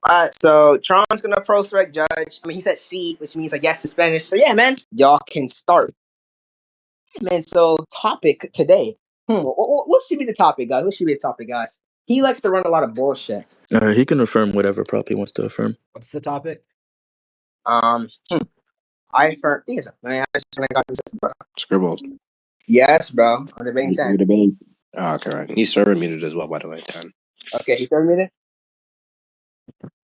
Alright, so Tron's gonna approach the judge. I mean, he said C, which means like yes in Spanish. So yeah, man, y'all can start. Man, so topic today. What should be the topic, guys? What should be the topic, guys? He likes to run a lot of bullshit. He can affirm whatever prop he wants to affirm. What's the topic? I affirm theism. Man, I just got this, bro. Scribbled. Yes, bro. I'm debating You 10. debating? Oh, correct. He's server muted as well, by the way, 10. Okay, he third minute.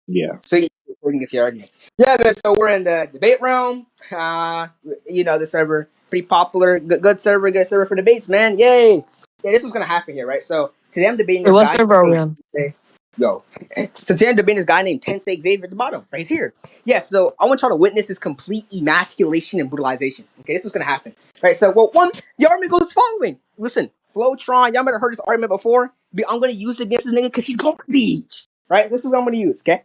Yeah. So we can get to your argument. Yeah, man. So we're in the debate realm. The server pretty popular, good server for debates, man. Yay! Yeah, this was gonna happen here, right? So today I'm debating this What guy. server are we on? Yo, so today I'm debating this guy named Tensei Xavier at the bottom. Right, he's here. Yeah. So I want y'all to witness this complete emasculation and brutalization. Okay, this is gonna happen. Right. So, well, the argument goes following. Listen, Flowtron, y'all might have heard this argument before, but I'm gonna use it against this nigga because he's garbage. Right. This is what I'm gonna use. Okay.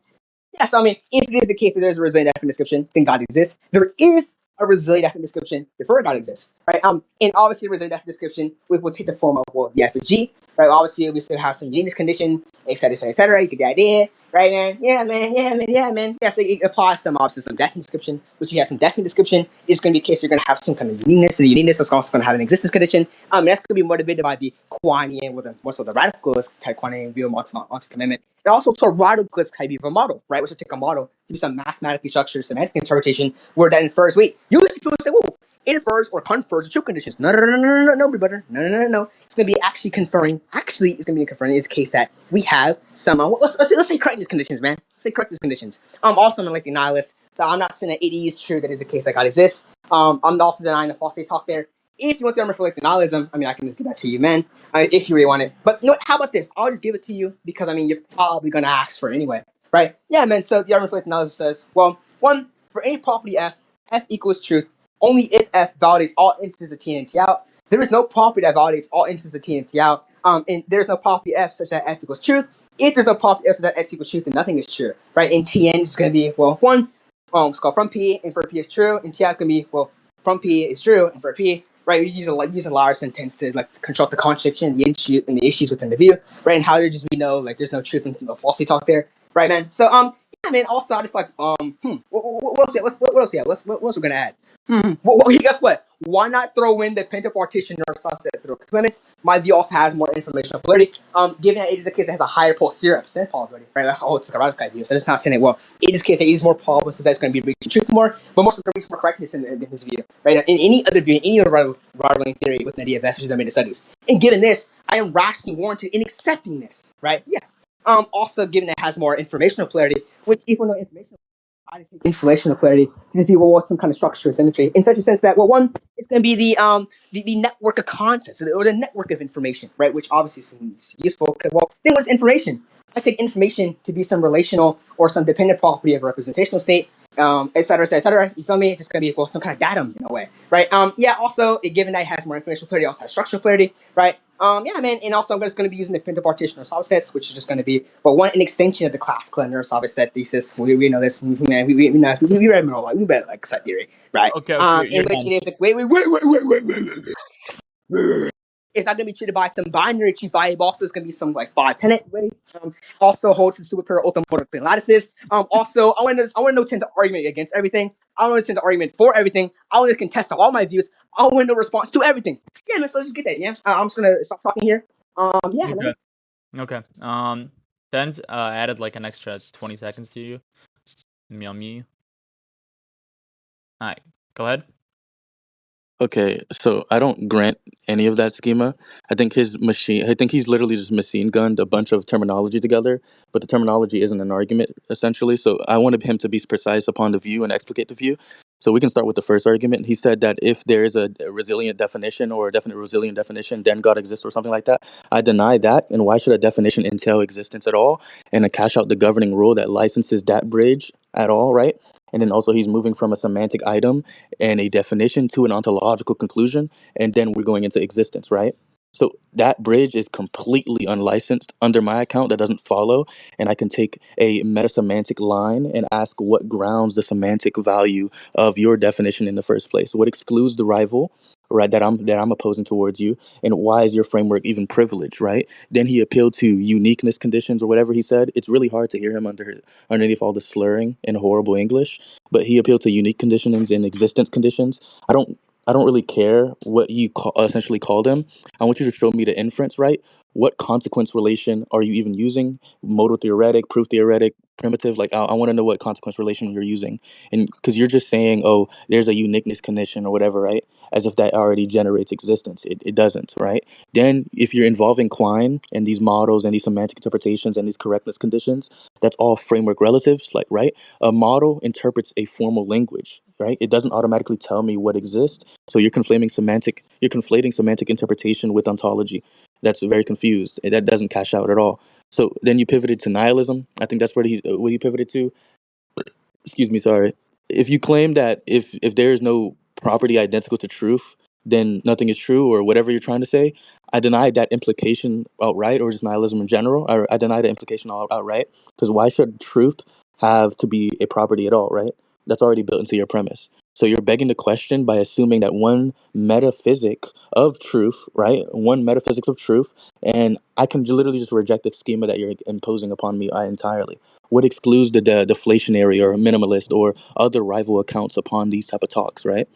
Yes, I mean, if it is the case that there's a resilient definite description, then God exists. There is a resilient definite description before God exists, right? And obviously, the resilient definite description will take the form of the F is G, right? Obviously, we still have some uniqueness condition, et cetera, et cetera, et cetera. You get the idea, right, man? Yeah, man. Yeah, man. Yeah, man. Yeah, so it applies to obviously some definite description, which you have some definite description. It's going to be a case you're going to have some kind of uniqueness, and the uniqueness is also going to have an existence condition. And that's going to be motivated by the Quanian, with more so the radicalist type Quanian view onto commitment. And also to a radicalist type of a model, right? Which will take a model to be some mathematically structured semantic interpretation where that infers, wait, usually people say, whoa, it infers or confers true conditions. No, brother. No. It's going to be actually conferring. Actually, it's going to be conferring in this case that we have some, let's say correct these conditions, man. Let's say correct these conditions. Also, I'm like the nihilist. So I'm not saying that it is true that is a case that God exists. I'm also denying the false state talk there. If you want the argument for like the nihilism, I mean, I can just give that to you, man. If you really want it. But you know what? How about this? I'll just give it to you because, I mean, you're probably going to ask for it anyway, right? Yeah, man. So the argument for like nihilism says, well, one, for any property F equals truth only if F validates all instances of T in and T out. There is no property that validates all instances of T in and T out. And there's no property F such that F equals truth. If there's no property F such that X equals truth, then nothing is true, right? And Tn is going to be, well, one, it's called from P, and for P is true, and Ti is going to be, well, from P is true, and for P, right, we use a large sentence to like construct the contradiction, the issue, and the issues within the view, right? And how we know like there's no truth and no falsity talk there, right, man? So yeah, man. Also, I just like what else? Yeah, what else we're gonna add? Well, guess what? Why not throw in the pentapartition partition or subset through commitments? My view also has more informational polarity. Given that it is a case that has a higher posterior percent probability, right? Oh, it's like a radical view. So it's not saying that, well, it is a case that it is more probable since that's going to be reaching truth more, but most of the reason for correctness in this view, right? In any other view, in any other rivaling theory with ideas, that's just I made the studies. And given this, I am rationally warranted in accepting this, right? Yeah. Also, given that it has more informational polarity, which even though informational I think informational clarity to people want some kind of structure essentially in such a sense that, well, one, it's going to be the network of concepts or the network of information, right? Which obviously seems useful because, well, think what's information. I take information to be some relational or some dependent property of a representational state, et cetera, et cetera, et cetera. You feel me? It's just going to be, well, some kind of datum in a way, right? Yeah. Also, given that it has more informational clarity, also has structural clarity, right? Yeah, man. And also, I'm just going to be using the pentapartition or subsets, which is just going to be, well, one, an extension of the classical and subset thesis. We know this, man. We read it all. Like, we read like set theory, right? Okay, In which it is like, wait. It's not going to be treated by some binary chief variable. Also, it's going to be some like 5 tenet way. Also holds to super ultimate lattices. Also, I want to know Ten's argument against everything. I want to Ten's argument for everything. I want to contest all my views. I want to know response to everything. Yeah, man. So let's just get that. Yeah, I'm just gonna stop talking here. Yeah, man. Okay. Tens added like an extra 20 seconds to you. Me. Alright, go ahead. Okay, so I don't grant any of that schema. I think he's literally just machine gunned a bunch of terminology together, but the terminology isn't an argument, essentially. So I wanted him to be precise upon the view and explicate the view. So we can start with the first argument. He said that if there is a resilient definition or a definite resilient definition, then God exists or something like that. I deny that, and why should a definition entail existence at all? And to cash out the governing rule that licenses that bridge at all, right? And then also he's moving from a semantic item and a definition to an ontological conclusion, and then we're going into existence, right? So that bridge is completely unlicensed under my account. That doesn't follow, and I can take a metasemantic line and ask what grounds the semantic value of your definition in the first place. What excludes the rival? right, that I'm opposing towards you, and why is your framework even privileged, right? Then he appealed to uniqueness conditions or whatever he said. It's really hard to hear him underneath all the slurring and horrible English, but he appealed to unique conditionings and existence conditions. I don't really care what you essentially called him. I want you to show me the inference, right? What consequence relation are you even using? Modal theoretic, proof theoretic, primitive? Like, I want to know what consequence relation you're using. And because you're just saying, oh, there's a uniqueness condition or whatever, right? As if that already generates existence. It doesn't, right? Then, if you're involving Quine and these models and these semantic interpretations and these correctness conditions, that's all framework relatives, like, right? A model interprets a formal language, right? It doesn't automatically tell me what exists. So you're conflating semantic interpretation with ontology. That's very confused. That doesn't cash out at all. So then you pivoted to nihilism. I think that's what he pivoted to. Excuse me, sorry. If you claim that if there is no property identical to truth, then nothing is true or whatever you're trying to say, I deny that implication outright, or just nihilism in general. I deny the implication outright, because why should truth have to be a property at all, right? That's already built into your premise. So you're begging the question by assuming that one metaphysic of truth, right? One metaphysics of truth, and I can literally just reject the schema that you're imposing upon me entirely. What excludes the deflationary or minimalist or other rival accounts upon these type of talks, right?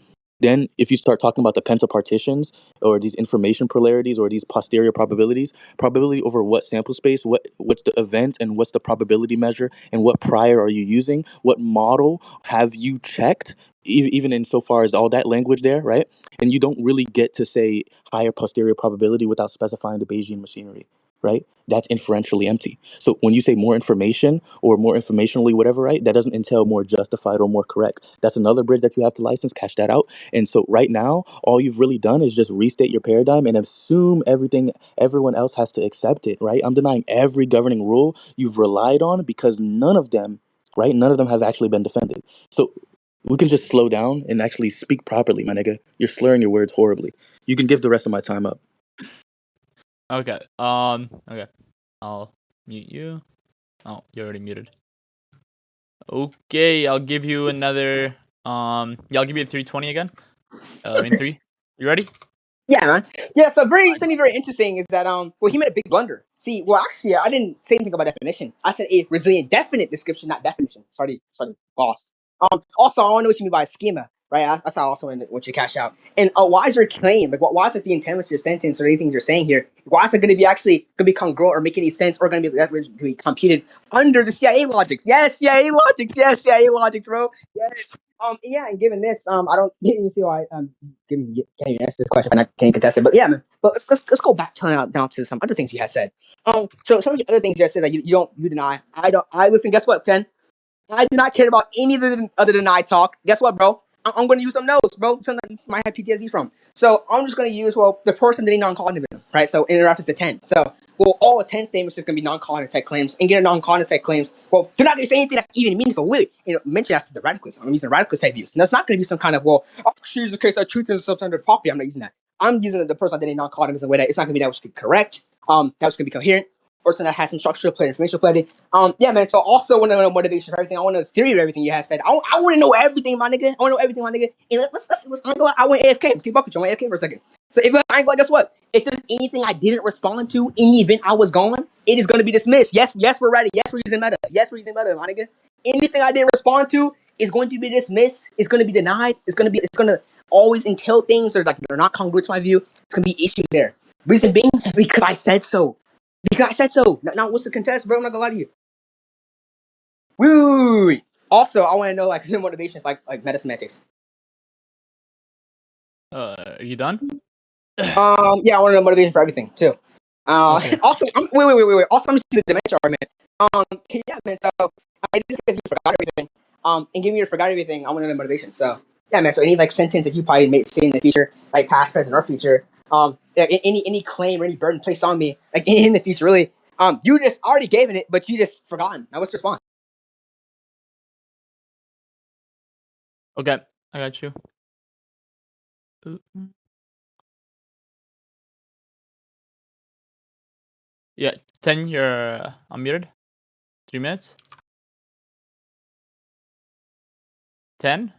Then if you start talking about the pentapartitions or these information polarities or these posterior probabilities, probability over what sample space, what's the event and what's the probability measure, and what prior are you using, what model have you checked, even in so far as all that language there, right? And you don't really get to say higher posterior probability without specifying the Bayesian machinery, right? That's inferentially empty. So when you say more information or more informationally, whatever, right, that doesn't entail more justified or more correct. That's another bridge that you have to license, cash that out. And so right now, all you've really done is just restate your paradigm and assume everyone else has to accept it, right? I'm denying every governing rule you've relied on because none of them, right? None of them have actually been defended. So we can just slow down and actually speak properly, my nigga. You're slurring your words horribly. You can give the rest of my time up. Okay. Okay. I'll mute you. Oh, you're already muted. Okay, I'll give you another. Yeah, I'll give you a 320 again. In three. You ready? Yeah, man. Yeah, so something very interesting is that well, he made a big blunder. See, well, actually, I didn't say anything about definition. I said a resilient definite description, not definition. Sorry, boss. Also, I want to know what you mean by schema, right? That's how I also want you to cash out. And why is your claim like why is it the intent of your sentence or anything you're saying here? Why is it going to be actually going to be congruent or make any sense or going to be computed under the CIA logics? Yes, CIA logics. Yes, CIA logics, bro. Yes. Yeah, and given this, I don't you see why can't even answer this question, and I can't contest it. But yeah, man. But let's go back down to some other things you had said. So some of the other things you had said that you deny. I don't. I listen. Guess what, Ken? I do not care about any other than I talk. Guess what, bro? I'm going to use some notes, bro. Something that you might have PTSD from. So I'm just going to use the person that non-cognitivism, right? So in reference to 10. So all 10 statements is going to be non-cognitive type claims, and get non-cognitive type claims. Well, they're not going to say anything that's even meaningful. Wait, mention that's the radicalism. I'm using radicalist type views, and that's not going to be some kind of actually, is the case that truth is a substantive property. I'm not using that. I'm using the person identity non-cognitivism way that it's not going to be that which could correct. That was going to be coherent. Person that has some structural play, informational play. Yeah, man. So also want to know motivation for everything. I want to know the theory of everything you have said. I want to know everything, my nigga. I want to know everything, my nigga. And let's I went AFK. Keep up with you. I went AFK for a second. So if I guess what? If there's anything I didn't respond to in the event I was gone, it is going to be dismissed. Yes, we're ready. Yes, we're using meta. Yes, we're using meta, my nigga. Anything I didn't respond to is going to be dismissed. It's going to be denied. It's going to always entail things that are they're not congruent to my view. It's going to be issues there. Reason being, because I said so. Because I said so. Now, what's the contest, bro? I'm not gonna lie to you. Woo! Also, I want to know like the motivations, like meta semantics. Are you done? Yeah, I want to know motivation for everything too. Okay. Also, wait. Also, I'm just using the dimension argument. Yeah, man. So, just because you forgot everything, and give me your forgot everything, I want to know motivation. So, yeah, man. So, any like sentence that you probably may say in the future, like past, present, or future, any claim or any burden placed on me, like in the future, really, you just already gave it, but you just forgotten. Now, what's the response? Okay. I got you. Yeah. 10. You're unmuted. 3 minutes. 10.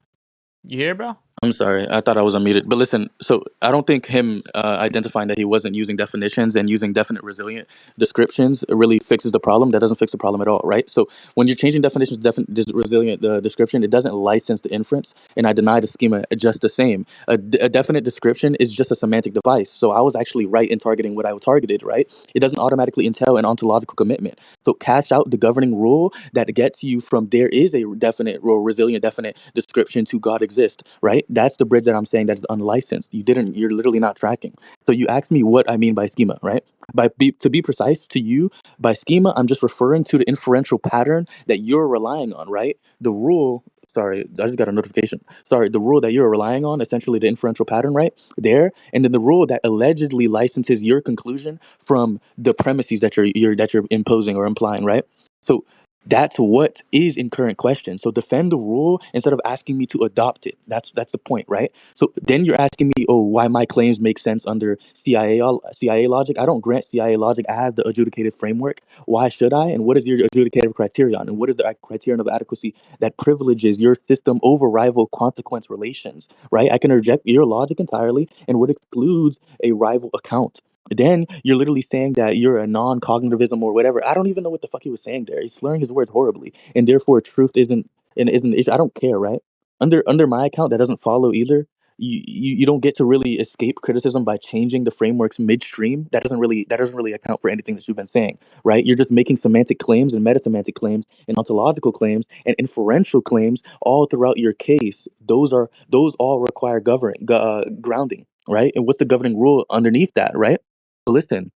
You here, bro? I'm sorry. I thought I was unmuted. But listen, so I don't think him identifying that he wasn't using definitions and using definite resilient descriptions really fixes the problem. That doesn't fix the problem at all, right? So when you're changing definitions, resilient description, it doesn't license the inference, and I deny the schema just the same. A definite description is just a semantic device. So I was actually right in targeting what I targeted, right? It doesn't automatically entail an ontological commitment. So catch out the governing rule that gets you from there is a definite or resilient definite description to God exists, right? That's the bridge that I'm saying that's unlicensed. You're literally not tracking. So you asked me what I mean by schema, right? To be precise to you, by schema, I'm just referring to the inferential pattern that you're relying on, right? The rule, sorry, I just got a notification. Sorry, the rule that you're relying on, essentially the inferential pattern, right? There, and then the rule that allegedly licenses your conclusion from the premises that you're imposing or implying, right? So that's what is in current question. So defend the rule instead of asking me to adopt it. That's the point, right? So then you're asking me, oh, why my claims make sense under CIA logic. I don't grant CIA logic as the adjudicative framework. Why should I? And what is your adjudicative criterion? And what is the criterion of adequacy that privileges your system over rival consequence relations, right? I can reject your logic entirely and what excludes a rival account. Then you're literally saying that you're a non-cognitivism or whatever. I don't even know what the fuck he was saying there. He's slurring his words horribly, and therefore truth isn't an issue. I don't care, right? Under my account, that doesn't follow either. You don't get to really escape criticism by changing the frameworks midstream. That doesn't really account for anything that you've been saying, right? You're just making semantic claims and metasemantic claims and ontological claims and inferential claims all throughout your case. Those all require grounding, right? And what's the governing rule underneath that, right? Listen,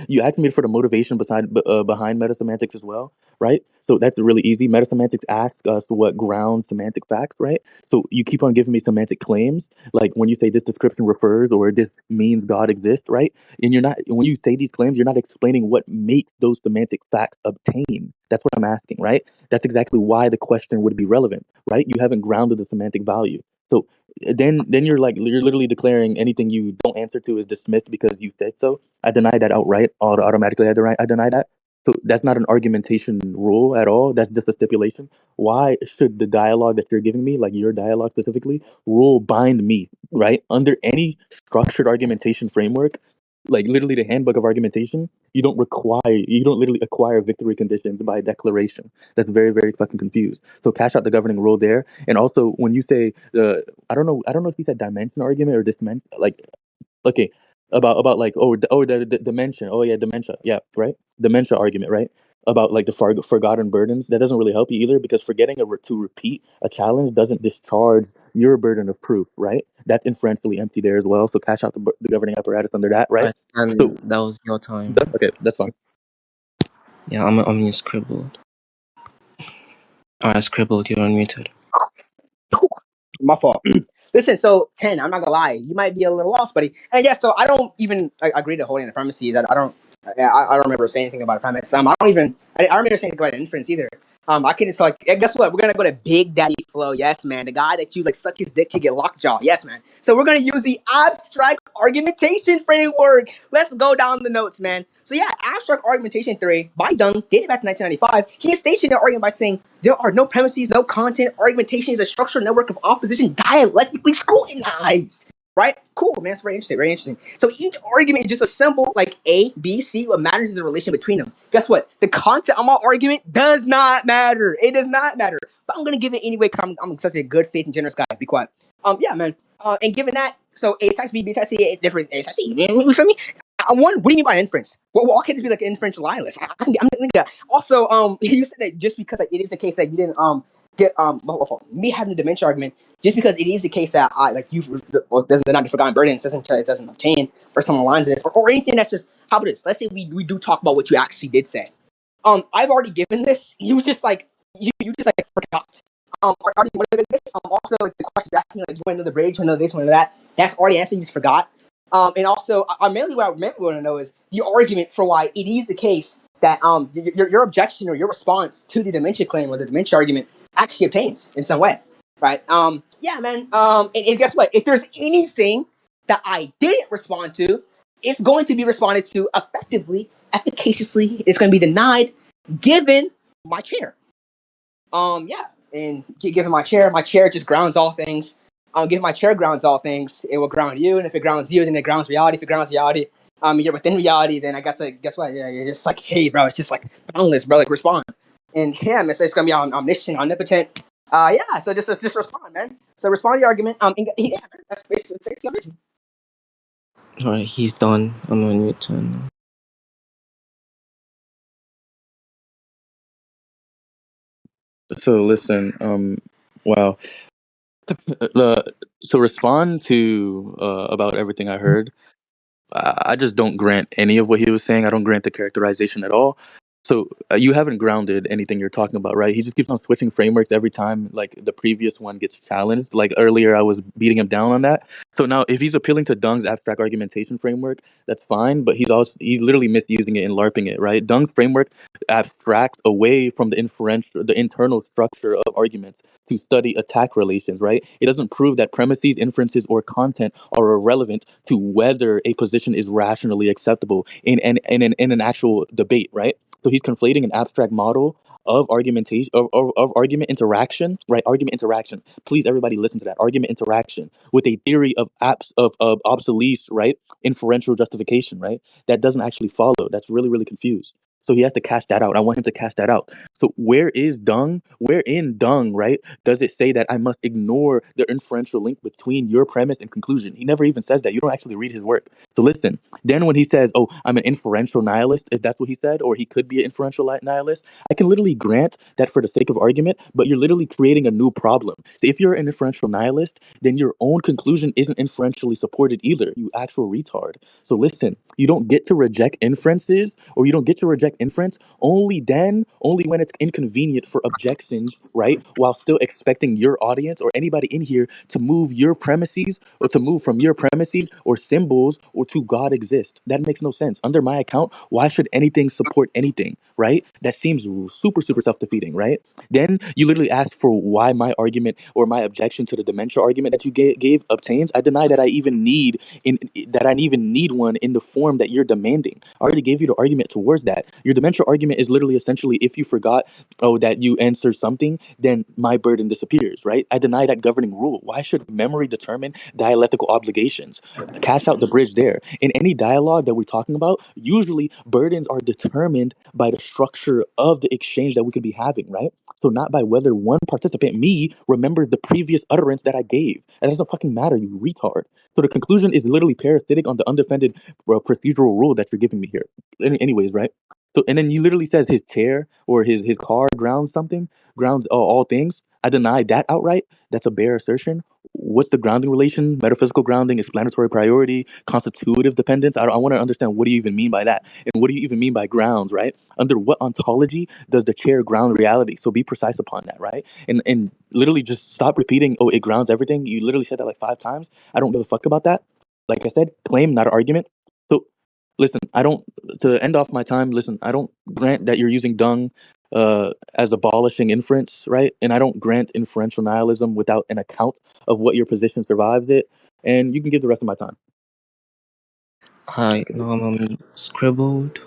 you asked me for the motivation behind metasemantics as well, right? So that's really easy. Metasemantics asks us what grounds semantic facts, right? So you keep on giving me semantic claims, like when you say this description refers or this means God exists, right? And you're not when you say these claims, you're not explaining what makes those semantic facts obtain. That's what I'm asking, right? That's exactly why the question would be relevant, right? You haven't grounded the semantic value. So then you're literally declaring anything you don't answer to is dismissed because you said so. I deny that outright. Automatically, I deny that. So that's not an argumentation rule at all. That's just a stipulation. Why should the dialogue that you're giving me, like your dialogue specifically, rule bind me, right? Under any structured argumentation framework, like literally the handbook of argumentation, you don't literally acquire victory conditions by declaration. That's very, very fucking confused. So cash out the governing rule there. And also when you say I don't know if you said dimension argument or dismen like okay, about like the dementia. Oh yeah, dementia. Yeah, right. Dementia argument, right? About like the forgotten burdens. That doesn't really help you either because forgetting to repeat a challenge doesn't discharge your burden of proof, right? That's inferentially empty there as well. So cash out the governing apparatus under that, right? Alright, and So that was your time. that's okay. That's fine. Yeah, I'm on your Scribbled. Alright, Scribbled, you're unmuted. My fault. Listen, so 10, I'm not gonna lie, you might be a little lost, buddy. And yeah, so I don't even agree to holding the premises. I don't remember saying anything about a premise. I don't remember saying anything about an inference either. I can just like, guess what? We're gonna go to Big Daddy Flow. Yes, man. The guy that you like suck his dick to get lockjaw. Yes, man. So we're gonna use the abstract argumentation framework. Let's go down the notes, man. So yeah, abstract argumentation theory by Dung, dated back to 1995. He stationed their argument by saying there are no premises, no content. Argumentation is a structured network of opposition dialectically scrutinized. Right? Cool, man. It's very interesting. Very interesting. So each argument is just a symbol like A, B, C. What matters is the relation between them. Guess what? The content of my argument does not matter. It does not matter. But I'm gonna give it anyway because I'm such a good faith and generous guy. Be quiet. Yeah, man. And given that, so A times B, B times C, different A times C. You feel me? What do you mean by inference? Well, why can't this be like an inferential line list? I'm thinking that. Also, you said that just because like, it is the case that you didn't get me having the dementia argument, just because it is the case that I like you doesn't not be forgotten burdens it doesn't obtain or some lines in this or anything that's just how about this? Let's say we do talk about what you actually did say. I've already given this. You just like forgot. Already wanted this. Also like the question you asked me like you want to know the bridge, you want to know this, you want to know that. That's already answered. You just forgot. And also, mainly what I mainly want to know is the argument for why it is the case that your objection or your response to the dementia claim or the dementia argument actually obtains in some way, right? Yeah, man. And guess what? If there's anything that I didn't respond to, it's going to be responded to effectively, efficaciously. It's going to be denied, given my chair. Yeah, and given my chair just grounds all things. Give my chair grounds all things, it will ground you, and if it grounds you, then it grounds reality. If it grounds reality, you're within reality. Then I guess what? Yeah, you're just like, hey, bro, it's just like boundless, bro. Like respond, and yeah, it's gonna be omniscient, omnipotent. Yeah. So just respond, man. So respond to the argument. Yeah, man, that's basically it. Alright, he's done. I'm on your turn now. So listen, wow. Uh, so respond to about everything I heard. I just don't grant any of what he was saying. I don't grant the characterization at all. So you haven't grounded anything you're talking about, right? He just keeps on switching frameworks every time, like the previous one gets challenged. Like earlier, I was beating him down on that. So now, if he's appealing to Dung's abstract argumentation framework, that's fine. But he's literally misusing it and larping it, right? Dung's framework abstracts away from the internal structure of arguments to study attack relations, right? It doesn't prove that premises, inferences, or content are irrelevant to whether a position is rationally acceptable in an actual debate, right? So he's conflating an abstract model of argumentation of argument interaction, right? Argument interaction. Please, everybody, listen to that. Argument interaction with a theory of obsolete, right? Inferential justification, right? That doesn't actually follow. That's really, really confused. So he has to cash that out. I want him to cash that out. So where is Dung? Where in Dung, right? Does it say that I must ignore the inferential link between your premise and conclusion? He never even says that. You don't actually read his work. So listen, then when he says, oh, I'm an inferential nihilist, if that's what he said, or he could be an inferential nihilist, I can literally grant that for the sake of argument, but you're literally creating a new problem. So if you're an inferential nihilist, then your own conclusion isn't inferentially supported either, you actual retard. So listen, you don't get to reject inferences, or you don't get to reject inference only when it's inconvenient for objections, right? While still expecting your audience or anybody in here to move your premises or to move from your premises or symbols or to God exist. That makes no sense. Under my account, why should anything support anything, right? That seems super, super self-defeating, right? Then you literally ask for why my argument or my objection to the dementia argument that you gave obtains. I deny that I even need one in the form that you're demanding. I already gave you the argument towards that. Your dementia argument is literally essentially if you forgot, oh, that you answer something, then my burden disappears, right? I deny that governing rule. Why should memory determine dialectical obligations? Cash out the bridge there. In any dialogue that we're talking about, usually burdens are determined by the structure of the exchange that we could be having, right? So not by whether one participant, me, remembered the previous utterance that I gave. That doesn't fucking matter, you retard. So the conclusion is literally parasitic on the undefended procedural rule that you're giving me here. Anyways, right? So and then you literally says his chair or his car grounds something, grounds all things. I deny that outright. That's a bare assertion. What's the grounding relation? Metaphysical grounding, explanatory priority, constitutive dependence. I want to understand what do you even mean by that, and what do you even mean by grounds, right? Under what ontology does the chair ground reality? So be precise upon that, right? And literally just stop repeating. Oh, it grounds everything. You literally said that like 5 times. I don't give a fuck about that. Like I said, claim, not an argument. So listen, I don't to end off my time, listen, I don't grant that you're using dung as abolishing inference, right? And I don't grant inferential nihilism without an account of what your position survives it. And you can give the rest of my time. Hi, now I'm on Scribbled.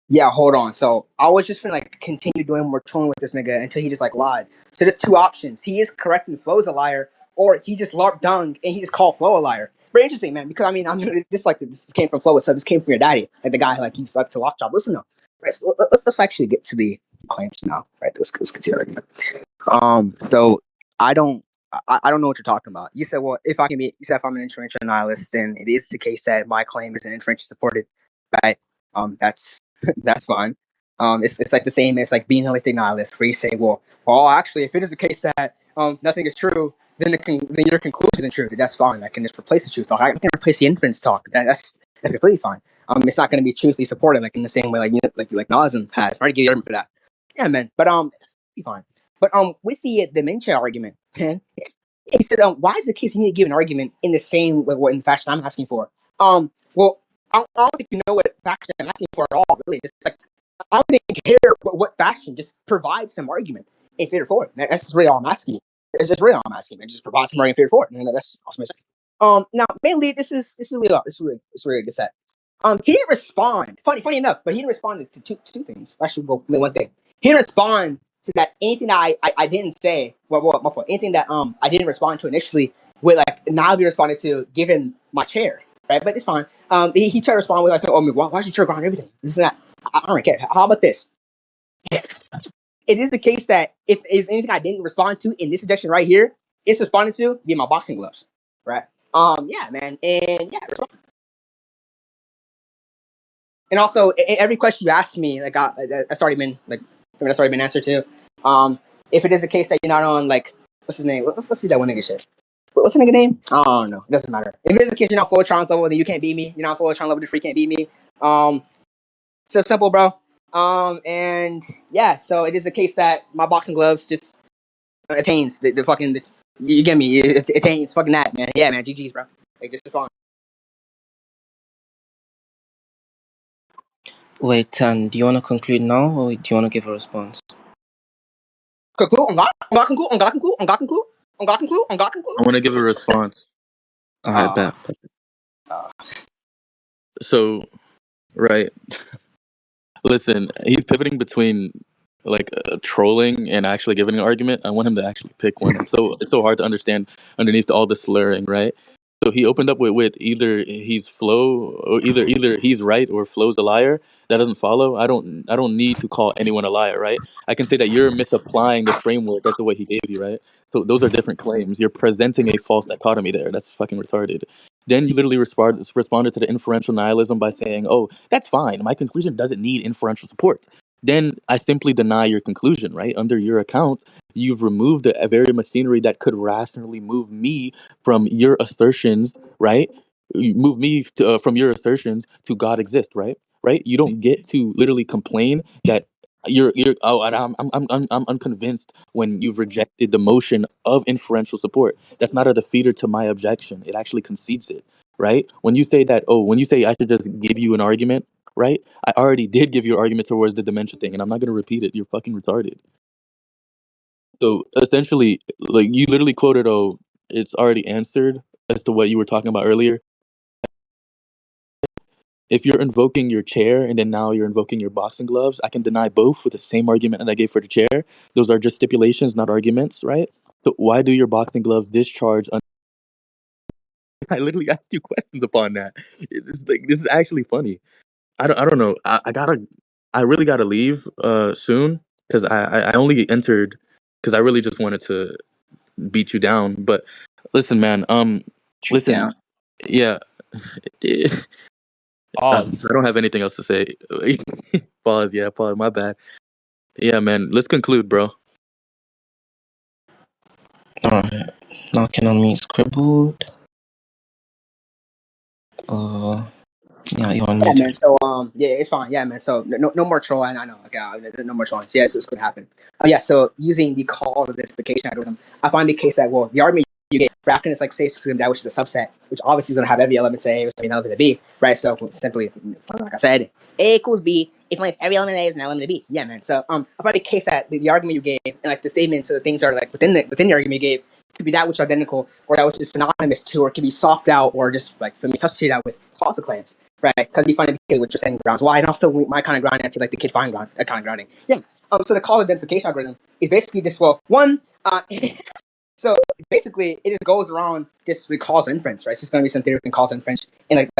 Yeah, hold on. So I was just gonna like continue doing more trolling with this nigga until he just like lied. So there's two options. He is correcting Flo's a liar, or he just larped dung and he just called Flo a liar. Very interesting, man. Because I mean, this like this came from Flo. So this came from your daddy, like the guy who like keeps up to lockjaw. Listen, now, right? So let's actually get to the claims now, right? Let's continue argument. So I don't. I don't know what you're talking about. You said, well, you said if I'm an inferential nihilist, then it is the case that my claim is an inferentially supported, right? That's that's fine. It's like the same as like being a holistic nihilist, where you say, well, actually, if it is the case that nothing is true, then your conclusion isn't true. That's fine. I can just replace the truth talk. I can replace the inference talk. That's completely fine. It's not going to be truthfully supported like in the same way like nihilism has. I already gave you argument for that. Yeah, man. But it's be fine. But with the dementia argument, man, he said, why is the case you need to give an argument in the same what in fashion I'm asking for? Well, I don't think you know what fashion I'm asking for at all. Really, it's like I don't even care what fashion. Just provide some argument in favor for it. That's just really all I'm asking you. It's just really all I'm asking, man. Just provide some argument in favor for it. And that's awesome. Now mainly this is really good set. He didn't respond. Funny enough, but he didn't respond to two things. Actually, well, one thing. He didn't respond so that anything that I didn't say, well, my fault, anything that I didn't respond to initially would like now be responded to given my chair, right? But it's fine. He tried to respond with like, "Oh, why's your chair gone? Everything, this and that." I don't care. How about this? It is the case that if is anything I didn't respond to in this suggestion right here, it's responded to via my boxing gloves, right? Yeah, man, and yeah, and also every question you asked me, like, that's already been like, that's already been answered to. If it is the case that you're not on like, what's his name? Let's see that one nigga shit. What's the nigga name? Oh no, it doesn't matter. If it is the case you're not full Tron's level, then you can't beat me. You're not full Tron level, the free can't beat me. So simple, bro. And yeah, so it is the case that my boxing gloves just attains the fucking. You get me? It attains fucking that, man. Yeah, man. GG's, bro. Like just fun. Wait, Tan, do you want to conclude now or do you want to give a response? Conclude. On God conclude. On God conclude. On God conclude. On God conclude. On God conclude. I want to give a response. Alright, Uh, bet. So, right. Listen, he's pivoting between like trolling and actually giving an argument. I want him to actually pick one. It's so hard to understand underneath all the slurring, right? So he opened up with either he's Flo or either he's right or Flo's a liar. That doesn't follow. I don't need to call anyone a liar, right? I can say that you're misapplying the framework as to what he gave you, right? So those are different claims. You're presenting a false dichotomy there. That's fucking retarded. Then you literally responded to the inferential nihilism by saying, "Oh, that's fine. My conclusion doesn't need inferential support." Then I simply deny your conclusion, right? Under your account, you've removed a very machinery that could rationally move me from your assertions, right? You move me from your assertions to God exists, right? Right? You don't get to literally complain that you're oh, and I'm unconvinced when you've rejected the motion of inferential support. That's not a defeater to my objection. It actually concedes it, right? When you say that, oh, when you say I should just give you an argument, right? I already did give you an argument towards the dementia thing, and I'm not gonna repeat it. You're fucking retarded. So essentially, like you literally quoted, "Oh, it's already answered" as to what you were talking about earlier. If you're invoking your chair and then now you're invoking your boxing gloves, I can deny both with the same argument that I gave for the chair. Those are just stipulations, not arguments, right? So why do your boxing gloves discharge? I literally asked you questions upon that. This is actually funny. I don't know. I really gotta leave soon because I only entered because I really just wanted to beat you down. But listen, man. Shoot Listen. down. Yeah. Pause. I don't have anything else to say. Pause. Yeah. Pause. My bad. Yeah, man. Let's conclude, bro. Alright. Now can I meet Scribbled? Yeah, you're Yeah, unmuted. man. So yeah, it's fine. Yeah, man. So no more trolling. I know. Okay, no more trolling. So, yeah, so it's gonna happen. Yeah. So using the call identification algorithm, I find the case that well, the argument you get Bracken is like say that which is a subset, which obviously is gonna have every element A, which is an element of B, right? So simply, like I said, A equals B if only if every element of A is an element of B. Yeah, man. So I find the case that the argument you gave and like the statements, so the things are like within the argument you gave could be that which is identical or that which is synonymous to, or it can be swapped out or just like for me substitute out with false claims. Right, because we find it because what you're saying grounds why, and also my kind of grounding actually like the kid fine ground, that kind of grounding. Yeah. So the call identification algorithm is basically just well, one. So basically, it just goes around just with causal inference, right? It's just going to be some theory in causal inference, and like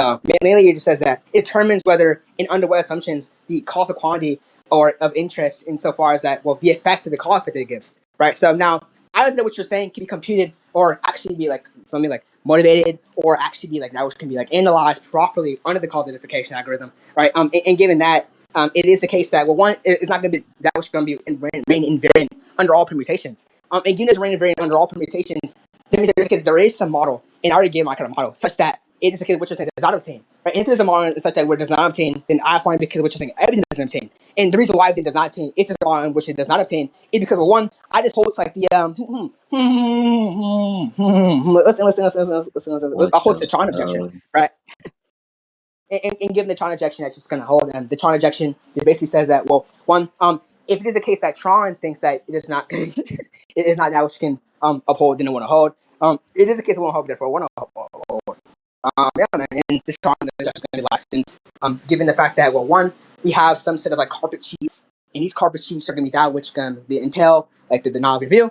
mainly it just says that it determines whether, in under what assumptions, the causal quantity or of interest insofar as that well, the effect of the cause effect that it gives, right? So now I don't know what you're saying can be computed or actually be like something like motivated or actually be like that which can be like analyzed properly under the call identification algorithm, right? And given that. It is the case that well, one, it's not going to be that which is going to be remain invariant under all permutations. And given this reign invariant under all permutations, there is some model, and I already gave my kind of model, such that it is the case which you're saying does not obtain. Right? And if there's a model such that where it does not obtain, then I find because which you're saying everything doesn't obtain. And the reason why it does not obtain, if there's a model in which it does not obtain, is because well, one, I just hold it's like the listen. What I hold the to the Tron objection, hell? right? And given the Tron injection that's just going to hold them, the Tron injection it basically says that well, one, if it is a case that Tron thinks that it is not, it is not that which can uphold, then it want to hold. It is a case of one hold, therefore one hold. Yeah, man, and this Tron is going to be licensed. Given the fact that well, one, we have some sort of like carpet sheets and these carpet sheets are gonna be that which gonna be entail like the denial of review.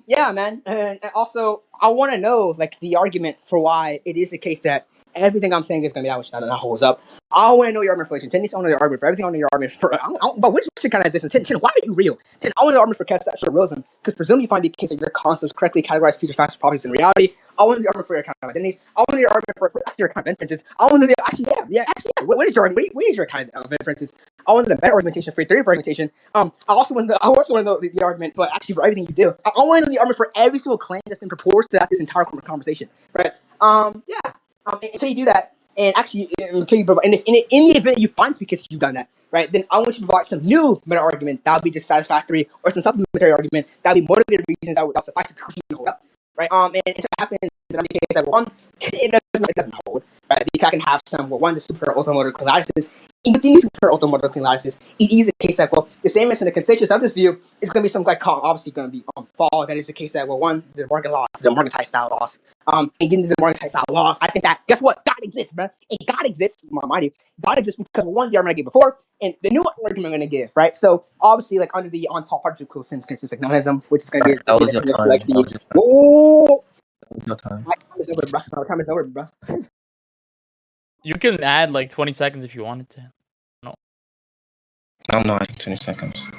Yeah, man, and also I want to know like the argument for why it is the case that everything I'm saying is gonna be that which not holds up. I want to know your argument for relation. Ten, I want to know your argument for everything. I want to know your argument for. But which shit kind of exists? Ten, why are you real? Ten, I want to know your argument for conceptual realism because presumably you find the case that your concepts correctly categorize future facts properties in reality. I want to know your argument for your kind of identities. I want to know your argument for your kind of inferences. I want to know actually, yeah. What is your argument? What is your kind of inferences? I want to know the better argumentation for your theory of argumentation. I also want to know the argument for actually for everything you do. I want to know the argument for every single claim that's been proposed throughout this entire conversation, right? Yeah. Until you do that, and actually, until you provide, in the event you find because you've done that, right? Then I want you to provide some new meta argument that would be just satisfactory, or some supplementary argument that would be motivated reasons that would suffice to hold up, right? And if it happens in the case that one, it doesn't hold, right? Because I can have some one the super automotive lattices. Even these super automotive lattices, it is a case that the same as in the consensus of this view is going to be some obviously going to be fall. That is the case that one the Morgan laws, the Morgan type style laws, and getting to the Morgan type style laws. I think that guess what? God exists, man. And God exists, mind you, God exists because one the argument I gave before, and the new argument I'm going to give, right? So obviously, like under the on top particle sense consistent nonism, which is going to That be was your the time. like That the was your time. oh. That was your time. My time is over, bro. My time is over, bro. You can add like 20 seconds if you wanted to. No. I'm not 20 seconds.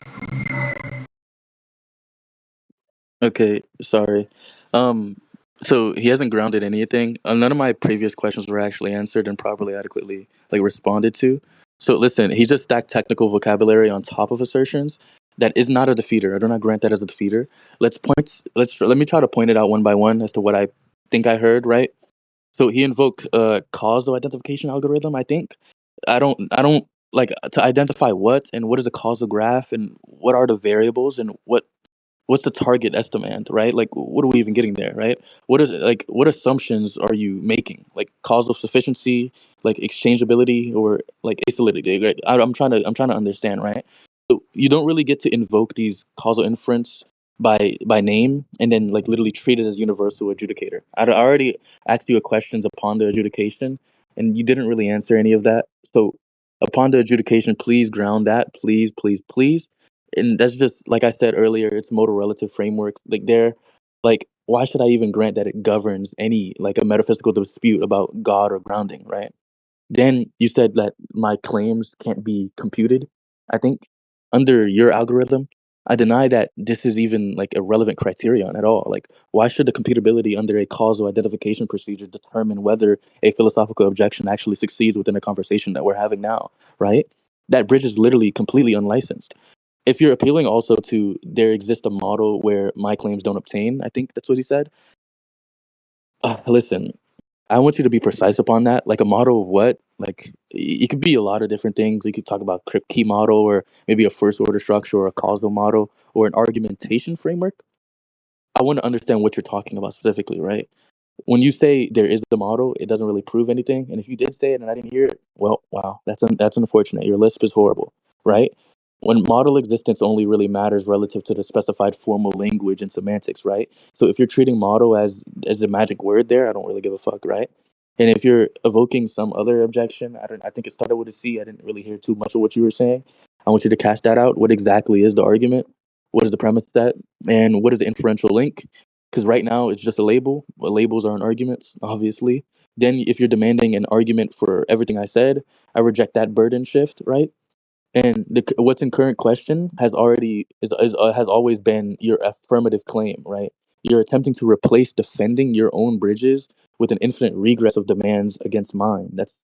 Okay, sorry. Um, so he hasn't grounded anything. None of my previous questions were actually answered and properly adequately like responded to. So listen, he just stacked technical vocabulary on top of assertions. That is not a defeater. I do not grant that as a defeater. Let me try to point it out one by one as to what I think I heard, right? So he invoked causal identification algorithm, I think. I don't like to identify what and what is a causal graph and what are the variables and what's the target estimand, right? Like, what are we even getting there, right? What is it like? What assumptions are you making? Like causal sufficiency, like exchangeability, or like acyclicity? Right? I'm trying to understand, right? So you don't really get to invoke these causal inference by name and then like literally treat it as universal adjudicator. I already asked you a questions upon the adjudication, and you didn't really answer any of that. So upon the adjudication, please ground that, please, please, please, and that's just like I said earlier, it's modal relative framework. Like there, like why should I even grant that it governs any like a metaphysical dispute about God or grounding, right? Then you said that my claims can't be computed. I think under your algorithm, I deny that this is even like a relevant criterion at all. Like, why should the computability under a causal identification procedure determine whether a philosophical objection actually succeeds within a conversation that we're having now, right? That bridge is literally completely unlicensed. If you're appealing also to there exists a model where my claims don't obtain, I think that's what he said. Listen, I want you to be precise upon that. Like a model of what? Like it could be a lot of different things. You could talk about crypt key model or maybe a first order structure or a causal model or an argumentation framework. I want to understand what you're talking about specifically, right? When you say there is the model, it doesn't really prove anything. And if you did say it and I didn't hear it, well, wow, that's unfortunate. Your lisp is horrible, right? When model existence only really matters relative to the specified formal language and semantics, right? So if you're treating model as the magic word there, I don't really give a fuck, right? And if you're evoking some other objection, I think it started with a C. I didn't really hear too much of what you were saying. I want you to cash that out. What exactly is the argument? What is the premise set? And what is the inferential link? Because right now it's just a label. But labels aren't arguments, obviously. Then if you're demanding an argument for everything I said, I reject that burden shift, right? And what's in current question has always been your affirmative claim, right? You're attempting to replace defending your own bridges with an infinite regress of demands against mine. That's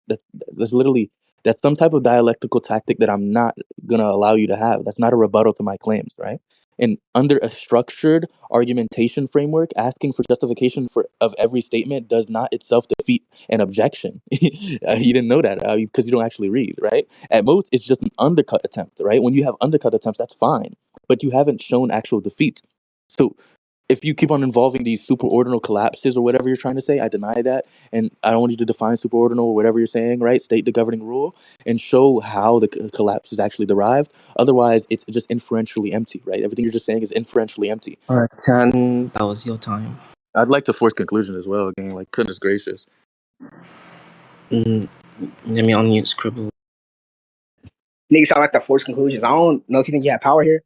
literally that's some type of dialectical tactic that I'm not gonna allow you to have. That's not a rebuttal to my claims, right? And under a structured argumentation framework, asking for justification for of every statement does not itself defeat an objection. You didn't know that because you don't actually read, right? At most, it's just an undercut attempt, right? When you have undercut attempts, that's fine, but you haven't shown actual defeat. So if you keep on involving these superordinal collapses or whatever you're trying to say, I deny that, and I don't want you to define superordinal or whatever you're saying, right? State the governing rule and show how the collapse is actually derived. Otherwise, it's just inferentially empty, right? Everything you're just saying is inferentially empty. Alright, 10. That was your time. I'd like to force conclusion as well. Again, like goodness gracious. Let me unmute Scribbled. Niggas sound like the forced conclusions. I don't know if you think you have power here.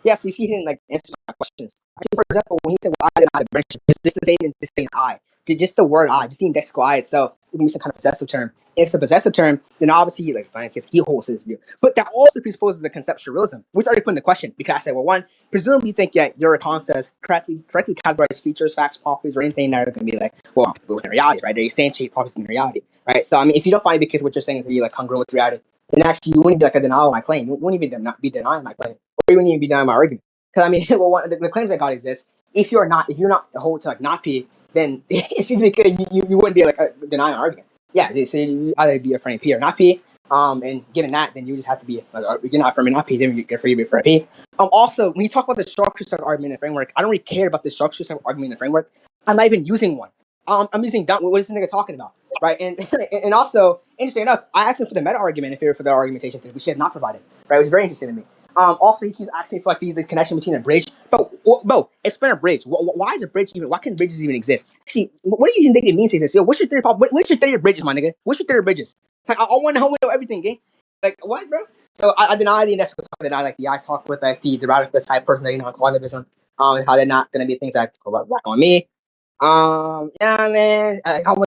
Yeah, so you see, he didn't like answer my questions. Actually, for example, when he said, well, I deny the branch, just the statement, just saying I, just the word I, just the indexical I itself, it can be some kind of possessive term. If it's a possessive term, then obviously he like fine, because he holds his view. But that also presupposes the conceptual realism, which already put in the question. Because I said, well, one, presumably you think that your concepts correctly categorize features, facts, properties, or anything that are going to be like, well, within reality, right? They substantiate properties in reality, right? So I mean, if you don't find it because what you're saying is really like congruent with reality, then actually you wouldn't be like a denial of my claim. You wouldn't even be denying my claim, or you wouldn't even be denying my argument. Because I mean, well, the claims that God exists. If you're not hold to like not P, then it's just because you wouldn't be like denying an argument. Yeah, so you either be affirming P or not P. And given that, then you just have to be like, you're not affirming not P, then you're free to be affirming P. Also, when you talk about the structures of argument and framework, I don't really care about the structures of argument and framework. I'm not even using one. I'm using what is this nigga talking about, right? And and also, interesting enough, I asked him for the meta argument and for the argumentation, which he had not provided. Right, it was very interesting to me. Also, he keeps asking for like the connection between a bridge. Bro, explain a bridge. Why is a bridge even? Why can bridges even exist? Actually, what do you even think it means to exist? Yo, what's your theory? What's your theory of bridges, my nigga? What's your theory of bridges? Like, I want to know everything, gang. Like what, bro? So I deny the indexical talk. I deny like the I talk with like the radicalist type person that quantitavism. And how they're not gonna be things that go back on me. Yeah, man. How much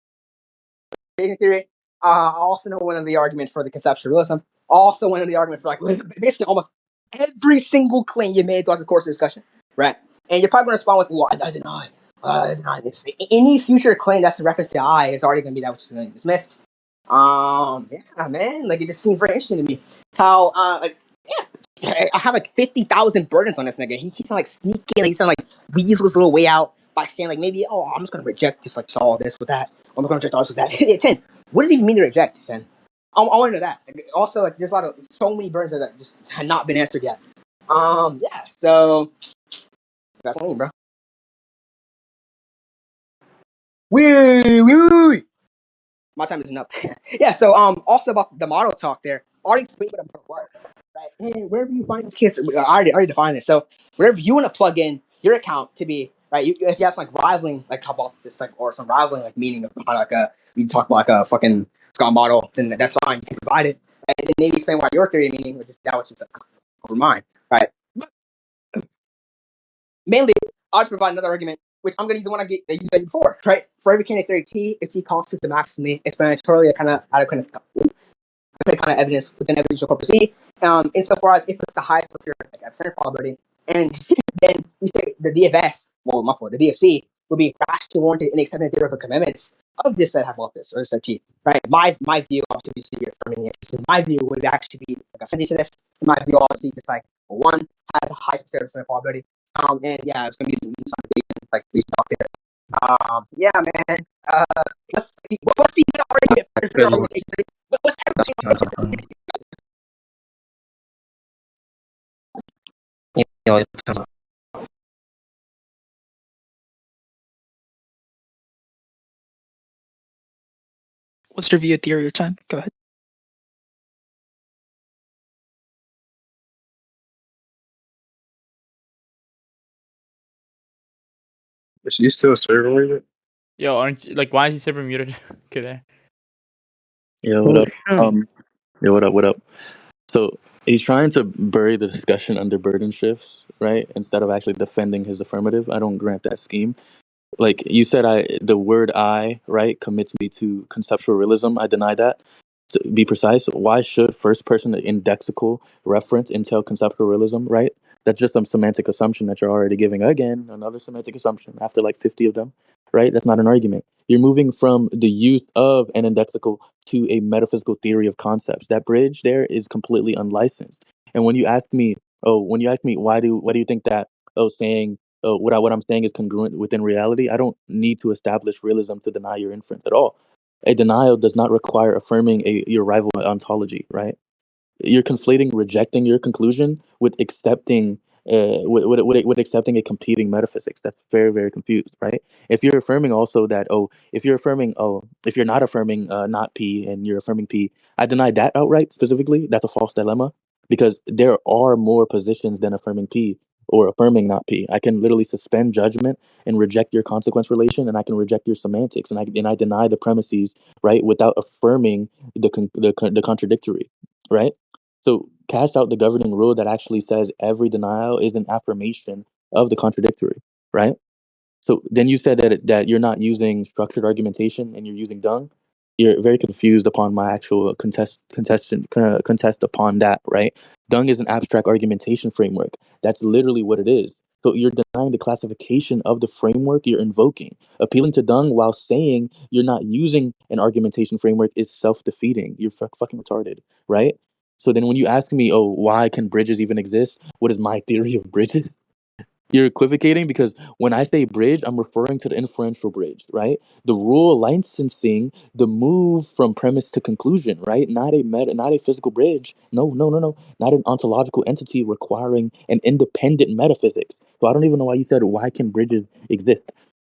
creating theory? I also know one of the arguments for the conceptual realism. Also, one of the arguments for like basically almost every single claim you made throughout the course of the discussion, right? And you're probably going to respond with, "Well, I deny, I deny this." Any future claim that's a reference to I is already going to be that which is going to be dismissed. Yeah, man. Like it just seems very interesting to me how, like, yeah, I have like 50,000 burdens on this nigga. He sound like sneaky, like he sound like weasel his little way out by saying like maybe, oh, I'm just gonna reject just like all this with that. I'm gonna reject all this with that. Yeah, 10. What does it even mean to reject, 10? I want to know that. Like, also, like there's a lot of so many burdens that just had not been answered yet. Yeah. So that's what I mean, bro. Wee. My time isn't up. Yeah. So also about the model talk there. Already explained what a model was. Right? And wherever you find this case, I already defined this. So wherever you want to plug in your account to be, right? If you have some like rivaling like hypothesis, like or some rivaling like meaning of like we talk about like a fucking Scott model, then that's fine. You can provide it, and then maybe explain why your theory of meaning, which is that which is over mine, right? But mainly, I'll just provide another argument, which I'm going to use the one I used before, right? For every candidate theory T, if T constitutes the maximally exponentially kind of adequate kind of evidence within evidential corpus E, insofar as it puts the highest posterior like, epicenter probability, and then we say the DFS, well, my fault, the DFC would be rationally warranted in accepting the theoretical commitments of this set hypothesis or set T, right? My view, obviously, we see affirming it. So my view would actually be like a sentence to this. My view, obviously, just like one has a high posterior probability, and yeah, it's gonna be some like these talk there. Yeah, man. What's the argument for your argumentation? What's everything? Yeah, What's your view of theory of time? Go ahead. Is she still serving with it? Yo, aren't you, like, why is he server muted? Okay, there. Yeah, what Oh, up? Yeah, what up? What up? So he's trying to bury the discussion under burden shifts, right? Instead of actually defending his affirmative. I don't grant that scheme. Like you said, the word I, right, commits me to conceptual realism. I deny that. To be precise, why should first person indexical reference entail conceptual realism, right? That's just some semantic assumption that you're already giving. Again, another semantic assumption after like 50 of them, right? That's not an argument. You're moving from the use of an indexical to a metaphysical theory of concepts. That bridge there is completely unlicensed. And when you ask me why do you think that saying what I'm saying is congruent within reality, I don't need to establish realism to deny your inference at all. A denial does not require affirming your rival ontology, right? You're conflating rejecting your conclusion with accepting with accepting a competing metaphysics. That's very, very confused, right? If you're affirming also that if you're not affirming not P and you're affirming P, I deny that outright specifically. That's a false dilemma because there are more positions than affirming P or affirming not P. I can literally suspend judgment and reject your consequence relation, and I can reject your semantics, and I deny the premises, right, without affirming the contradictory. right? So cast out the governing rule that actually says every denial is an affirmation of the contradictory, right? So then you said that you're not using structured argumentation and you're using dung. You're very confused upon my actual contest upon that, right? Dung is an abstract argumentation framework. That's literally what it is. So you're denying the classification of the framework you're invoking. Appealing to dung while saying you're not using an argumentation framework is self-defeating. You're fucking retarded, right? So then when you ask me, oh, why can bridges even exist? What is my theory of bridges? You're equivocating because when I say bridge, I'm referring to the inferential bridge, right? The rule licensing the move from premise to conclusion, right? Not a physical bridge. No, no, no, no. Not an ontological entity requiring an independent metaphysics. So I don't even know why you said why can bridges exist,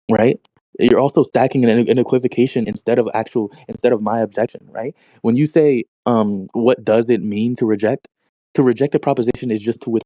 right? You're also stacking an equivocation instead of my objection, right? When you say what does it mean to reject? To reject a proposition is just to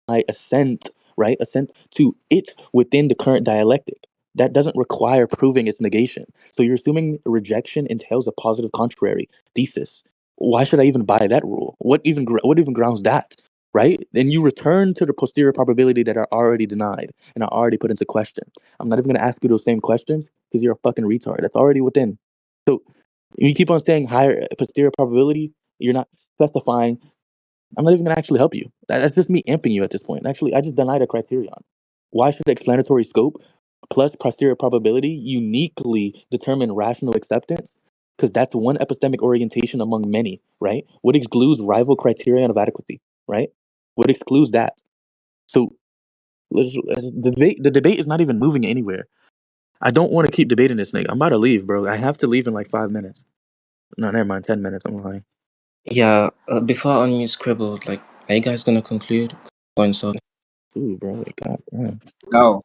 I assent, right? Assent to it within the current dialectic. That doesn't require proving its negation. So you're assuming rejection entails a positive contrary thesis. Why should I even buy that rule? What even grounds that? Right? Then you return to the posterior probability that are already denied and are already put into question. I'm not even going to ask you those same questions because you're a fucking retard. That's already within. So you keep on saying higher posterior probability. You're not specifying. I'm not even gonna actually help you. That's just me amping you at this point. Actually, I just denied a criterion. Why should the explanatory scope plus posterior probability uniquely determine rational acceptance? Because that's one epistemic orientation among many, right? What excludes rival criterion of adequacy, right? What excludes that? So the debate is not even moving anywhere. I don't want to keep debating this nigga. I'm about to leave, bro. I have to leave in like 5 minutes. No, never mind. 10 minutes. I'm lying. Yeah, before I unmute Scribbled, like, are you guys gonna conclude? Going so. Ooh, bro. Like, God damn. No.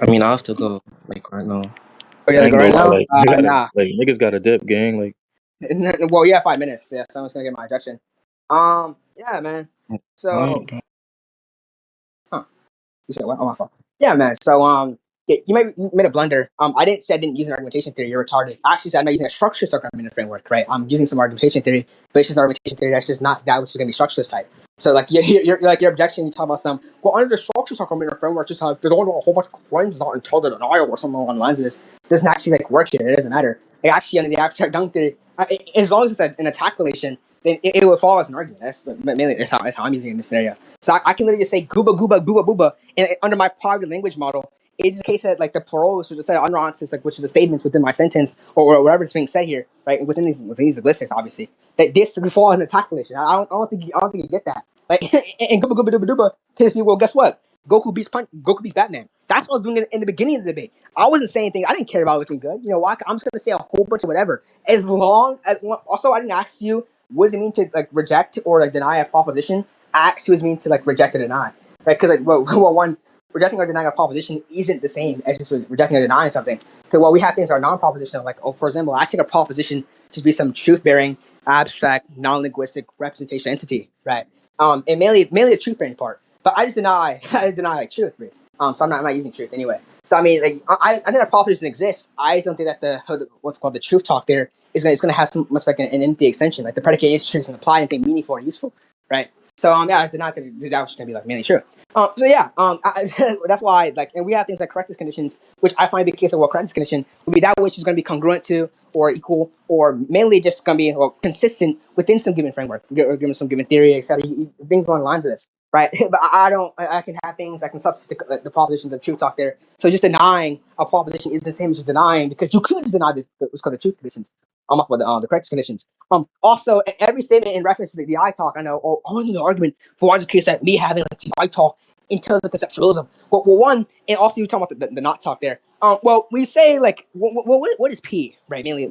I mean, I have to go, like, right now. Oh, you I gotta go ain't gonna right lie, now? like I gotta Nah. like niggas got a dip gang, like Well, yeah, 5 minutes. Yeah, someone's gonna get my objection. Yeah, man. So, Alright, bro. huh? You said what? Oh, my fault. Yeah, man. So, yeah, you made a blunder. I didn't say I didn't use an argumentation theory. You're retarded. I actually said I'm not using a structure argument framework, right? I'm using some argumentation theory, but it's just an argumentation theory that's just not that which is going to be structuralist type. So, like, you're like your objection. You talk about some well under the structure argument framework, just how there's only a whole bunch of claims not until the denial or something along the lines of this. It doesn't actually like work here. It doesn't matter. Like, actually, under the abstract dunk theory, as long as it's an attack relation, then it would fall as an argument. That's mainly that's how I'm using it in this scenario. So I can literally just say gooba gooba gooba booba, and under my private language model, it's the case that like the paroles or the set of utterances, like which is the statements within my sentence or whatever is being said here, right? Within these linguistics, obviously, that this would fall in the attack relation. I don't think you get that. Like and gooba gooba dooba dooba pisses me. Well, guess what? Goku beats Batman. That's what I was doing in the beginning of the debate. I wasn't saying things. I didn't care about looking good. You know why? I'm just gonna say a whole bunch of whatever. As long as also I didn't ask you what does it mean to like reject or like deny a proposition. I asked you what does it mean to like reject or deny, right? Because like well, one rejecting or denying a proposition isn't the same as just rejecting or denying something. Because we have things that are non-propositional, like for example, I take a proposition to be some truth-bearing, abstract, non-linguistic representation entity, right? And mainly the truth-bearing part. But I just deny like truth, right? So I'm not using truth anyway. So I mean, like I think that proposition exists. I just don't think that the what's called the truth talk there is gonna have so much like an empty extension. Like the predicate is truth and apply anything meaningful or useful, right? So yeah, I did not think that was gonna be like mainly true. So yeah, that's why like, and we have things like correctness conditions, which I find the case of what correctness condition would be that which is going to be congruent to or equal or mainly just going to be consistent within some given framework, or given some given theory, etc. Things along the lines of this, right? But I don't. I can have things. I can substitute the proposition, the truth talk there. So just denying a proposition is the same as just denying because you could just deny what's called the truth conditions. I'm off with the correctness conditions. Also, every statement in reference to the I talk, I know, only the argument for why the case that me having like I talk in terms of conceptualism. Well, one, and also you talking about the not talk there. Well, we say like, what is P, right? Mainly,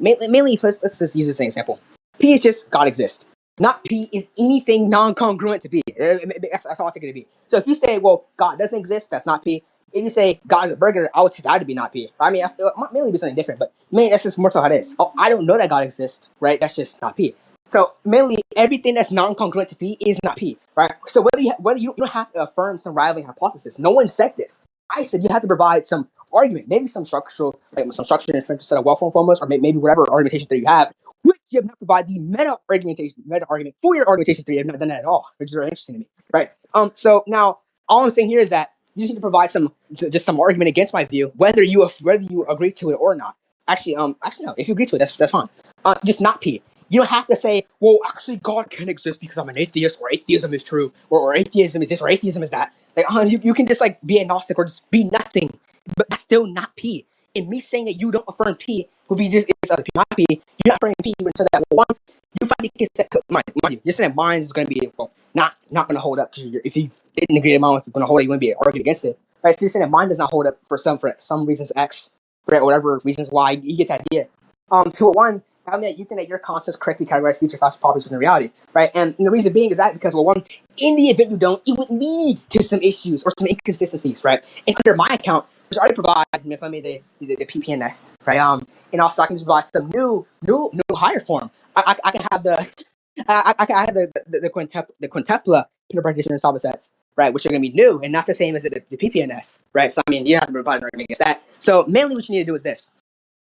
let's just use this same example. P is just God exists. Not P is anything non-congruent to P. That's all I take it to be. So if you say, well, God doesn't exist, that's not P. If you say God is a burger, I would take that to be not P. I mean, it might mainly be something different, but mainly that's just more so how it is. Oh, I don't know that God exists, right? That's just not P. So mainly everything that's non-congruent to P is not P, right? So whether you don't have to affirm some rivaling hypothesis. No one said this. I said you have to provide some argument, maybe some structural, like some structured inference set of well-formed formulas, or maybe whatever argumentation that you have, which you have not provided the meta argument for your argumentation theory. You have not done that at all, which is very interesting to me, right? So now all I'm saying here is that you just need to provide just some argument against my view, whether you agree to it or not. Actually no. If you agree to it, that's fine. Just not P. You don't have to say, well, actually, God can exist because I'm an atheist, or atheism is true, or atheism is this, or atheism is that. Like, you can just like be agnostic or just be nothing, but that's still not P. And me saying that you don't affirm P would be just it's other P, not P. You're not affirming P. You would say that well, one, you find the set mind you. You're saying that mine is going to be not going to hold up because if you didn't agree that mine was going to hold up, you wouldn't be arguing against it, right? So you're saying that mine does not hold up for some reasons X, right, or whatever reasons Y. You get the idea. So one, I mean, you think that your concepts correctly categorize future facts properties within reality, right? And the reason being is that because, well, one, in the event you don't, it would lead to some issues or some inconsistencies, right? And under my account, which I already provide, if I made the PPNS, right? And also I can just provide some new higher form. I can have I can have the quintupla interpretation of solid sets, right? Which are going to be new and not the same as the PPNS, right? So I mean, you don't have to provide an argument against that. So mainly, what you need to do is this.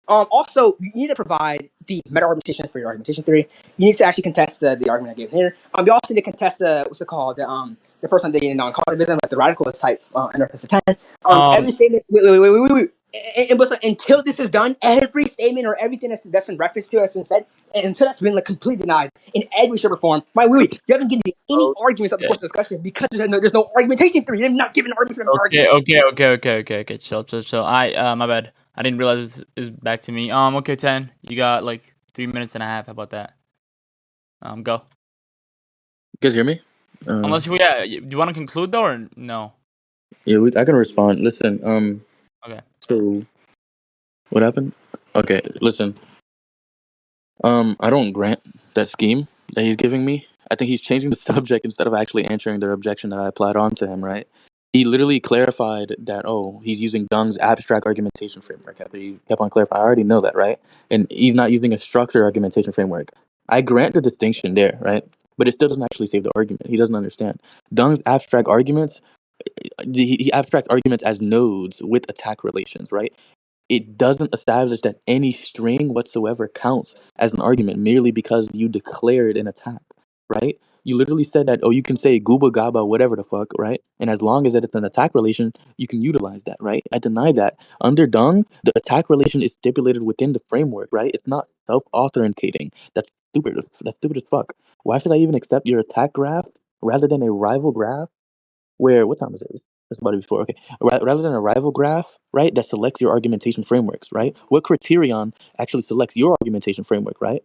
Also, you need to provide the meta argumentation for your argumentation theory. You need to actually contest the argument I gave here. You also need to contest what's it called the first one dating non-cognitivism, like the radicalist type interpretation 10. Every Um. statement. Wait. And but so, until this is done, every statement or everything that's in reference to has been said, and until that's been like completely denied in every shape or form. Wait. You haven't given me any arguments of the Okay. course of discussion because there's no argumentation theory. You have not given an argument for them to argue. Okay. Chill. My bad. I didn't realize this is back to me. Okay, 10. You got like 3 minutes and a half. How about that? Go. You guys hear me? Unless you, yeah, do you want to conclude though or no? Yeah, I can respond. Listen, Okay. so what happened? Okay, listen. I don't grant that scheme that he's giving me. I think he's changing the subject instead of actually answering their objection that I applied onto him, right? He literally clarified that, oh, he's using Dung's abstract argumentation framework. After he kept on clarifying, I already know that, right? And he's not using a structured argumentation framework. I grant the distinction there, right? But it still doesn't actually save the argument. He doesn't understand. Dung's abstract arguments, he abstract arguments as nodes with attack relations, right? It doesn't establish that any string whatsoever counts as an argument merely because you declared an attack, right? You literally said that, oh, you can say gooba gaba, whatever the fuck, right? And as long as that it's an attack relation, you can utilize that, right? I deny that. Under Dung, the attack relation is stipulated within the framework, right? It's not self-authenticating. That's stupid. That's stupid as fuck. Why should I even accept your attack graph rather than a rival graph? Where what time is it? It's about to be 4. Okay. Rather than a rival graph, right, that selects your argumentation frameworks, right? What criterion actually selects your argumentation framework, right?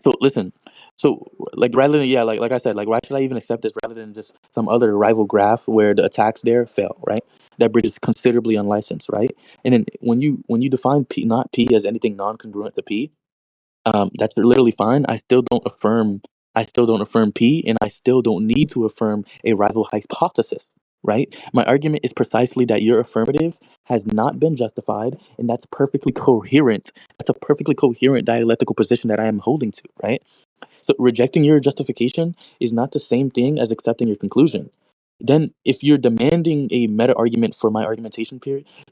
So listen, so like rather than like I said, like why should I even accept this rather than just some other rival graph where the attacks there fail, right? That bridge is considerably unlicensed, right? And then when you define P not P as anything non-congruent to P, that's literally fine. I still don't affirm P, and I still don't need to affirm a rival hypothesis, right? My argument is precisely that your affirmative has not been justified, and that's perfectly coherent. That's a perfectly coherent dialectical position that I am holding to, right? So rejecting your justification is not the same thing as accepting your conclusion. Then, if you're demanding a meta argument for my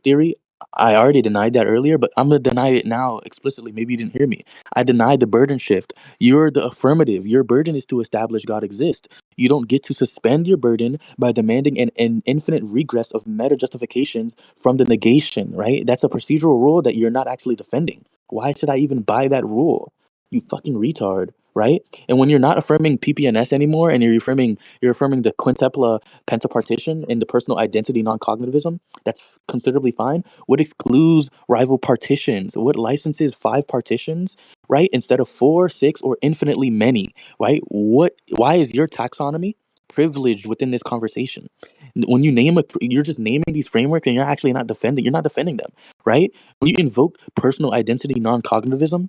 theory, I already denied that earlier, but I'm gonna deny it now explicitly. Maybe you didn't hear me. I denied the burden shift. You're the affirmative. Your burden is to establish God exists. You don't get to suspend your burden by demanding an infinite regress of meta justifications from the negation, right? That's a procedural rule that you're not actually defending. Why should I even buy that rule? You fucking retard, right? And when you're not affirming PPNS anymore and you're affirming the quintupla pentapartition in the personal identity non-cognitivism, that's considerably fine. What excludes rival partitions? What licenses 5 partitions, right? Instead of 4, 6, or infinitely many, right? Why is your taxonomy privileged within this conversation? When you you're just naming these frameworks and you're not defending them, right? When you invoke personal identity non-cognitivism,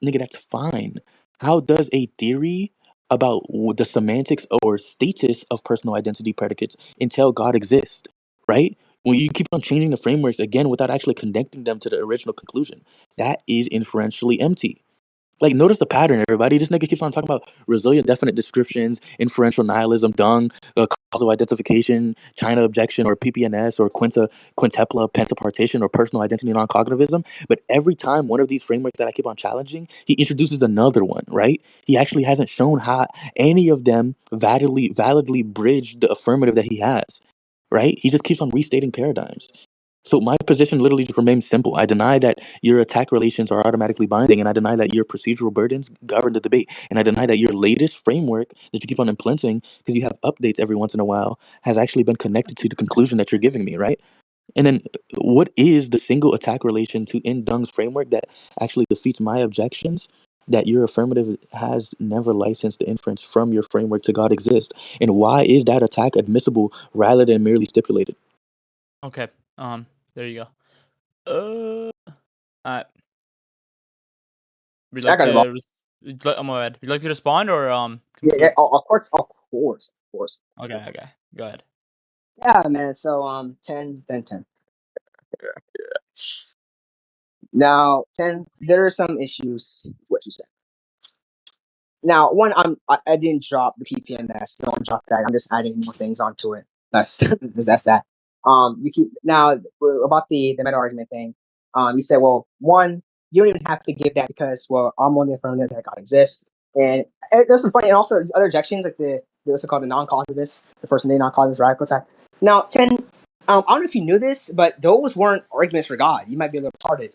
nigga, that's fine. How does a theory about the semantics or status of personal identity predicates entail God exists, right? When you keep on changing the frameworks again without actually connecting them to the original conclusion, that is inferentially empty. Like, notice the pattern, everybody. This nigga keeps on talking about resilient definite descriptions, inferential nihilism, dung, causal identification, China objection, or PPNS, or quintupla pentapartition, or personal identity non-cognitivism. But every time one of these frameworks that I keep on challenging, he introduces another one, right? He actually hasn't shown how any of them validly bridge the affirmative that he has, right? He just keeps on restating paradigms. So my position literally just remains simple. I deny that your attack relations are automatically binding, and I deny that your procedural burdens govern the debate, and I deny that your latest framework that you keep on implementing, because you have updates every once in a while, has actually been connected to the conclusion that you're giving me, right? And then what is the single attack relation to in Dung's framework that actually defeats my objections that your affirmative has never licensed the inference from your framework to God exist? And why is that attack admissible rather than merely stipulated? Okay. There you go. Alright. Would you I like got it wrong. to? Oh my bad. Would you like to respond or Yeah, conclude? of course, of course, of course. Okay. Okay. Go ahead. Yeah, man. So 10, then 10. Now 10. There are some issues with what you said. Now, one, I didn't drop the PPMS. No one dropped that. I'm just adding more things onto it. That's that's that. You keep now about the meta argument thing. You said, well, one, you don't even have to give that because, well, I'm on the affirmative that God exists, and there's some funny, and also these other objections like the what's it called, the non-cognitivist, the person they non-cognitivist radical attack. Now, 10. I don't know if you knew this, but those weren't arguments for God. You might be a little retarded.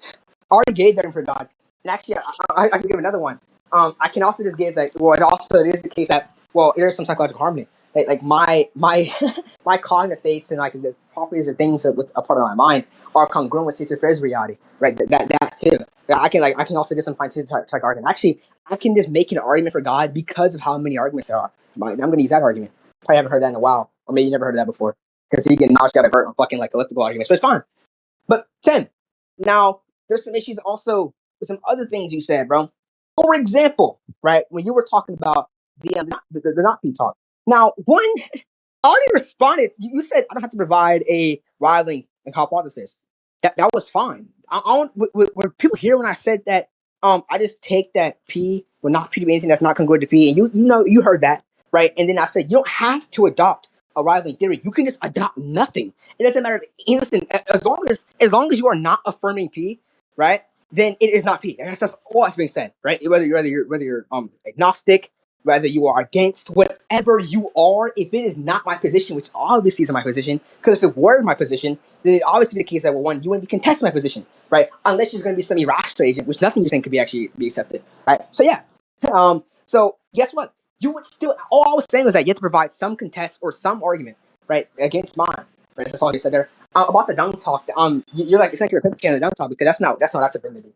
I already gave that for God, and actually, I can give another one. I can also just give like, well, it is the case that, well, there is some psychological harmony. Like my my cognitive states and like the properties or things that with a part of my mind are congruent with states of affairs reality, right? That too. Yeah, I can also get some fine tuned type argument. Actually, I can just make an argument for God because of how many arguments there are. I'm going to use that argument. Probably haven't heard that in a while, or maybe you never heard of that before, because you get knowledge out of hurt on fucking like elliptical arguments, but it's fine. But 10. Now, there's some issues also with some other things you said, bro. For example, right, when you were talking about the not P talk. Now, one, I already responded. You said I don't have to provide a rivaling hypothesis. That was fine. I don't, when people hear when I said that, I just take that P will not P to be anything that's not congruent to P, and you heard that, right? And then I said you don't have to adopt a rivaling theory. You can just adopt nothing. It doesn't matter. Listen, as long as you are not affirming P, right? Then it is not P. That's all that's being said, right? Whether you're agnostic, whether you are against whatever you are, if it is not my position, which obviously is my position, because if it were my position, then it obviously be the case that, well, one, you wouldn't be contesting my position, right? Unless there's going to be some irrational agent, which nothing you're saying could be actually be accepted, right? So yeah, so guess what? You would still. All I was saying was that you have to provide some contest or some argument, right, against mine. Right, that's all you said there. About the dunk talk. You're like, it's like you're a fan of the dunk talk because that's not acceptability.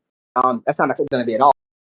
That's not acceptability at all.